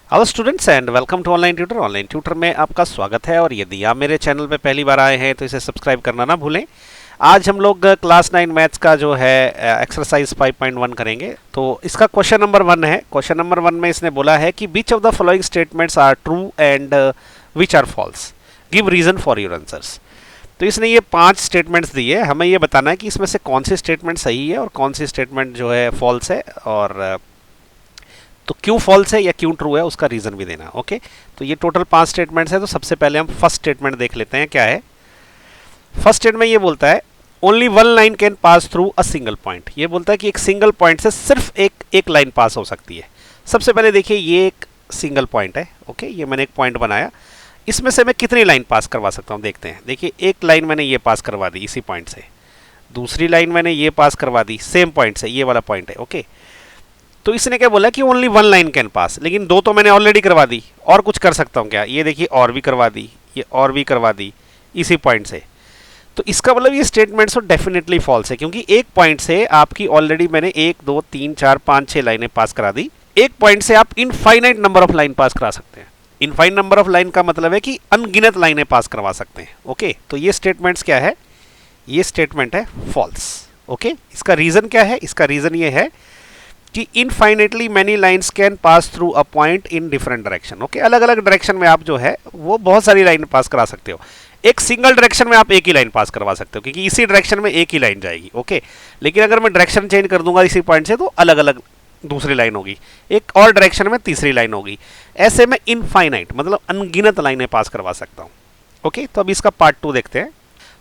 Hello students and welcome to online tutor. Online tutor में आपका स्वागत है और यदि आप मेरे चैनल पे पहली बार आए हैं तो इसे सब्सक्राइब करना ना भूलें। आज हम लोग क्लास 9 मैथ्स का जो है एक्सरसाइज 5.1 करेंगे। तो इसका क्वेश्चन नंबर 1 है। क्वेश्चन नंबर 1 में इसने बोला है कि which of the following statements are true and which are false, give reason for your answers. तो इसने ये 5 स्टेटमेंट्स दिए, हमें ये बताना है कि इसमें से कौन सी स्टेटमेंट सही है और कौन सी स्टेटमेंट जो है फॉल्स है, और तो क्यों फॉल्स है या क्यों ट्रू है उसका रीजन भी देना। ओके, तो ये टोटल 5 स्टेटमेंट्स है। तो सबसे पहले हम फर्स्ट स्टेटमेंट देख लेते हैं क्या है। फर्स्ट स्टेटमेंट ये बोलता है only one line can pass through a single point. ये बोलता है कि एक सिंगल पॉइंट से सिर्फ एक लाइन पास हो सकती है। सबसे पहले देखिए ये एक सिंगल पॉइंट है। ओके, ये मैंने एक पॉइंट बनाया, इसमें से मैं कितनी लाइन पास करवा सकता हूँ देखते हैं। देखिए एक लाइन मैंने ये पास करवा दी इसी पॉइंट से, दूसरी लाइन मैंने ये पास करवा दी सेम पॉइंट से, ये वाला पॉइंट है। ओके, तो इसने क्या बोला कि only one line can pass, लेकिन दो तो मैंने ऑलरेडी करवा दी, और कुछ कर सकता हूँ क्या। ये देखिए और भी करवा दी, ये और भी करवा दी इसी पॉइंट से। तो इसका मतलब ये स्टेटमेंट तो डेफिनेटली फॉल्स है, क्योंकि एक पॉइंट से आपकी ऑलरेडी मैंने 1 2 3 4 5 6 लाइनें पास करा दी। एक पॉइंट से आप इनफाइनाइट नंबर ऑफ लाइन पास करा सकते हैं। इनफाइनाइट नंबर ऑफ लाइन का मतलब है कि अनगिनत लाइनें पास करवा सकते हैं। ओके, तो ये स्टेटमेंट्स क्या है, ये स्टेटमेंट है फॉल्स। ओके, इसका रीजन क्या है, इसका रीजन ये है कि infinitely many lines can pass through a point in different direction. Okay, अलग अलग डायरेक्शन में आप जो है वो बहुत सारी लाइन पास करा सकते हो। एक सिंगल डायरेक्शन में आप एक ही लाइन पास करवा सकते हो, क्योंकि इसी डायरेक्शन में एक ही लाइन जाएगी। ओके, लेकिन अगर मैं डायरेक्शन चेंज कर दूंगा इसी पॉइंट से तो अलग अलग दूसरी लाइन होगी, एक और डायरेक्शन में तीसरी लाइन होगी। ऐसे में इनफाइनाइट मतलब अनगिनत लाइनें पास करवा सकता हूँ। ओके, तो अब इसका पार्ट 2 देखते हैं।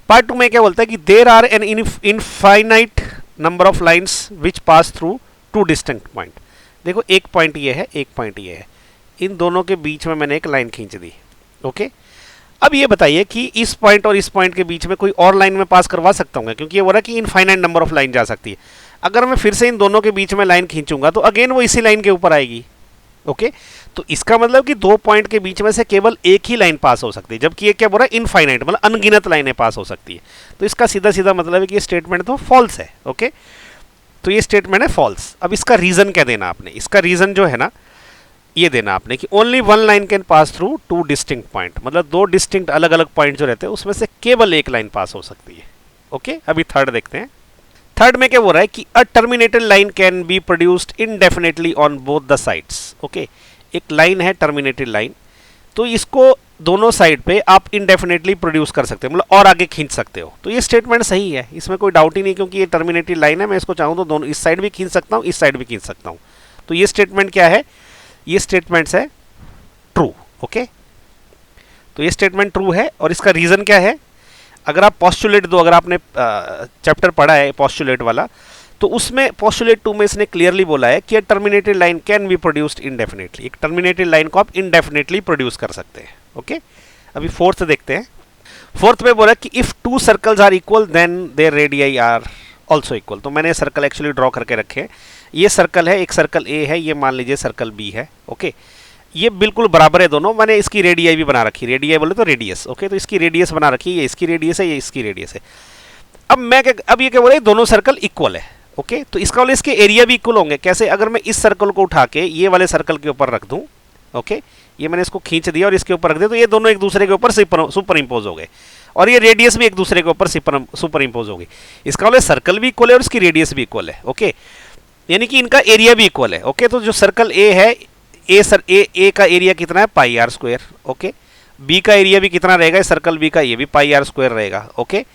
पार्ट 2 में क्या बोलता है कि there are an infinite number of lines which pass through two distinct point. देखो एक पॉइंट ये है, एक पॉइंट ये है, इन दोनों के बीच में मैंने एक लाइन खींच दी। ओके, अब ये बताइए कि इस पॉइंट और इस पॉइंट के बीच में कोई और लाइन में पास करवा सकता हूँ, क्योंकि ये बोल रहा है कि इनफाइनाइट नंबर ऑफ लाइन जा सकती है। अगर मैं फिर से इन दोनों के बीच में लाइन खींचूंगा तो अगेन वो इसी लाइन के ऊपर आएगी। ओके, तो इसका मतलब कि दो पॉइंट के बीच में से केवल एक ही लाइन पास हो सकती है, जबकि ये क्या बोल रहा है इनफाइनाइट मतलब अनगिनत लाइनें पास हो सकती है। तो इसका सीधा सीधा मतलब है कि ये स्टेटमेंट तो फॉल्स है। ओके, तो ये स्टेटमेंट है फॉल्स। अब इसका रीजन क्या देना आपने, इसका रीजन जो है ना ये देना आपने कि only one line can pass through two distinct point, मतलब दो डिस्टिंक्ट अलग अलग पॉइंट जो रहते हैं उसमें से केवल एक लाइन पास हो सकती है। ओके, अभी थर्ड देखते हैं। थर्ड में क्या बोल रहा है कि a terminated line can be produced indefinitely on both the sides. Okay, एक लाइन है टर्मिनेटेड लाइन, तो इसको दोनों साइड पे आप इनडेफिनेटली प्रोड्यूस कर सकते हो, मतलब और आगे खींच सकते हो। तो ये स्टेटमेंट सही है, इसमें कोई डाउट ही नहीं, क्योंकि ये टर्मिनेटेड लाइन है, मैं इसको चाहूँ तो दोनों इस साइड भी खींच सकता हूँ, इस साइड भी खींच सकता हूँ। तो ये स्टेटमेंट क्या है, ये स्टेटमेंट्स है ट्रू। ओके, तो ये स्टेटमेंट ट्रू है। और इसका रीजन क्या है, अगर आप पॉस्टुलेट दो, अगर आपने चैप्टर पढ़ा है पॉस्टुलेट वाला, तो उसमें पॉस्टुलेट 2 में इसने क्लियरली बोला है कि terminated line can be produced indefinitely. एक टर्मिनेटेड लाइन को आप इनडेफिनेटली प्रोड्यूस कर सकते हैं। ओके, अभी फोर्थ देखते हैं। फोर्थ में बोला कि if two circles are equal then their radii are also equal. तो मैंने सर्कल एक्चुअली ड्रॉ करके रखे हैं। ये सर्कल है, एक सर्कल ए है, ये मान लीजिए सर्कल बी है। ओके, ये बिल्कुल बराबर है दोनों। मैंने इसकी रेडियाई भी बना रखी, रेडियाई बोले तो रेडियस। ओके, तो इसकी रेडियस बना रखी है, ये इसकी रेडियस है, ये इसकी रेडियस है। अब ये क्या बोले, दोनों सर्कल इक्वल है। ओके, तो इसका वाले इसके एरिया भी इक्वल होंगे। कैसे, अगर मैं इस सर्कल को उठा के ये वाले सर्कल के ऊपर रख दूं, ओके, ये मैंने इसको खींच दिया और इसके ऊपर रख दिया, तो ये दोनों एक दूसरे के ऊपर सुपर इंपोज हो गए, और ये रेडियस भी एक दूसरे के ऊपर सुपर इंपोज हो गई। इसका वाले सर्कल भी इक्वल है और इसकी रेडियस भी इक्वल है। ओके, यानी कि इनका एरिया भी इक्वल है। ओके, तो जो सर्कल ए है, ए का एरिया कितना है, पाई आर स्क्वायर। ओके, बी का एरिया भी कितना रहेगा, सर्कल बी का, ये भी पाई आर स्क्वायर रहेगा। ओके,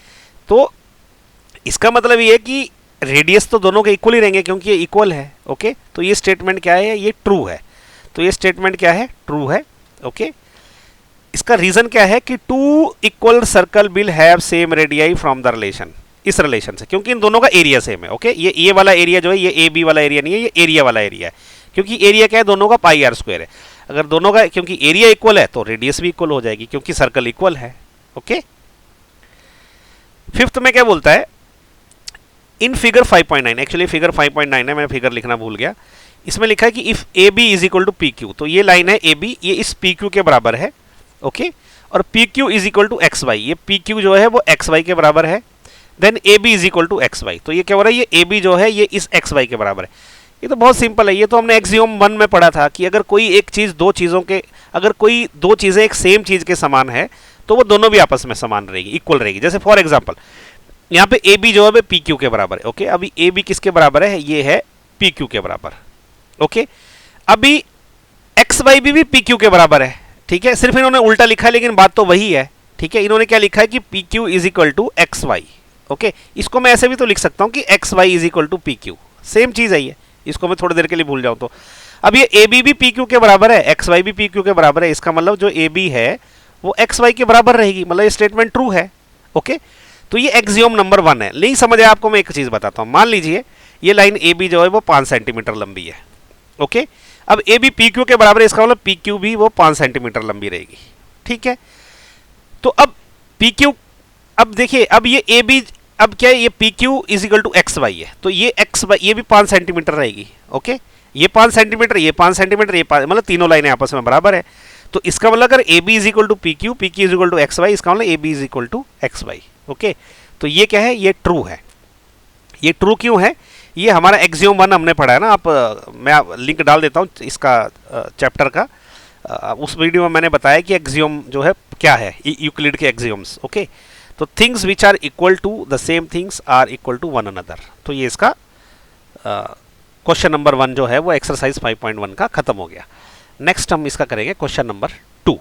तो इसका मतलब ये है कि रेडियस तो दोनों के इक्वल ही रहेंगे, क्योंकि ये इक्वल है। ओके, तो ये स्टेटमेंट क्या है, ये ट्रू है। तो ये स्टेटमेंट क्या है, ट्रू है। ओके, इसका रीजन क्या है कि two equal circle will have same radii from the relation, इस रिलेशन से, क्योंकि इन दोनों का एरिया सेम है। ओके, ये वाला एरिया जो है ये ए बी वाला एरिया नहीं है, ये एरिया वाला एरिया है, क्योंकि एरिया क्या है, दोनों का पाई आर स्क्वायर है। अगर दोनों का, क्योंकि एरिया इक्वल है तो रेडियस भी इक्वल हो जाएगी, क्योंकि सर्कल इक्वल है। ओके, फिफ्थ में क्या बोलता है, इन फिगर 5.9, एक्चुअली फिगर 5.9 है, मैं फिगर लिखना भूल गया। इसमें लिखा है कि if A B is equal to P Q, तो ये लाइन है ए बी, ये इस पी क्यू के बराबर है। ओके, और P Q is equal to x y, ये पी क्यू जो है वो एक्स वाई के बराबर है। Then A B is equal to x y, तो ये क्या हो रहा है, ये ए बी जो है ये इस एक्स वाई के बराबर है। ये तो बहुत सिंपल है, ये तो हमने एक्सियोम 1 में पढ़ा था कि अगर कोई एक चीज दो चीजों के, अगर कोई दो चीजें एक सेम चीज के समान है तो वो दोनों भी आपस में समान रहेगी, इक्वल रहेगी। जैसे फॉर एग्जांपल यहाँ पे ए बी जो है पी क्यू के बराबर है। ओके, अभी ए बी किसके बराबर है, ये है पी क्यू के बराबर। ओके, अभी एक्स वाई भी पी क्यू के बराबर है। ठीक है, सिर्फ इन्होंने उल्टा लिखा है लेकिन बात तो वही है। ठीक है, इन्होंने क्या लिखा है कि P Q is equal to x y. Okay, इसको मैं ऐसे भी तो लिख सकता हूं कि x y is equal to P Q, same चीज है ये, इसको मैं थोड़ी देर के लिए भूल जाऊं तो। अब ये ए बी भी पी क्यू के बराबर है, एक्स वाई भी पी क्यू के बराबर है, इसका मतलब जो ए बी है वो एक्स वाई के बराबर रहेगी, मतलब ये स्टेटमेंट ट्रू है। ओके, तो ये एक्सियोम नंबर 1 है। नहीं समझ आया आपको, मैं एक चीज बताता हूं। मान लीजिए ये लाइन ए बी जो है वो 5 सेंटीमीटर लंबी है। ओके, अब ए बी पी क्यू के बराबर है, इसका मतलब पी क्यू भी वो 5 सेंटीमीटर लंबी रहेगी। ठीक है, तो अब पी क्यू, अब देखिए अब ये ए बी, अब क्या है, ये P Q is equal to x y है, तो ये एक्स वाई ये भी 5 सेंटीमीटर रहेगी। ओके, ये 5 सेंटीमीटर, ये 5 सेंटीमीटर, ये 5, मतलब तीनों लाइनें आपस में बराबर है। तो इसका मतलब अगर A B is equal to P Q is equal to x y, इसका मतलब A B is equal to x y. Okay, तो ये क्या है, ये ट्रू है। ये ट्रू क्यों है, ये हमारा एक्सियोम 1 हमने पढ़ा है ना। मैं लिंक डाल देता हूँ इसका चैप्टर का। उस वीडियो में मैंने बताया कि एक्सियोम जो है क्या है, यूक्लिड के एक्सियोम्स। ओके, तो things which are equal to the same things are equal to one another. तो ये इसका क्वेश्चन नंबर 1 जो है वो एक्सरसाइज 5.1 का खत्म हो गया। नेक्स्ट हम इसका करेंगे क्वेश्चन नंबर 2।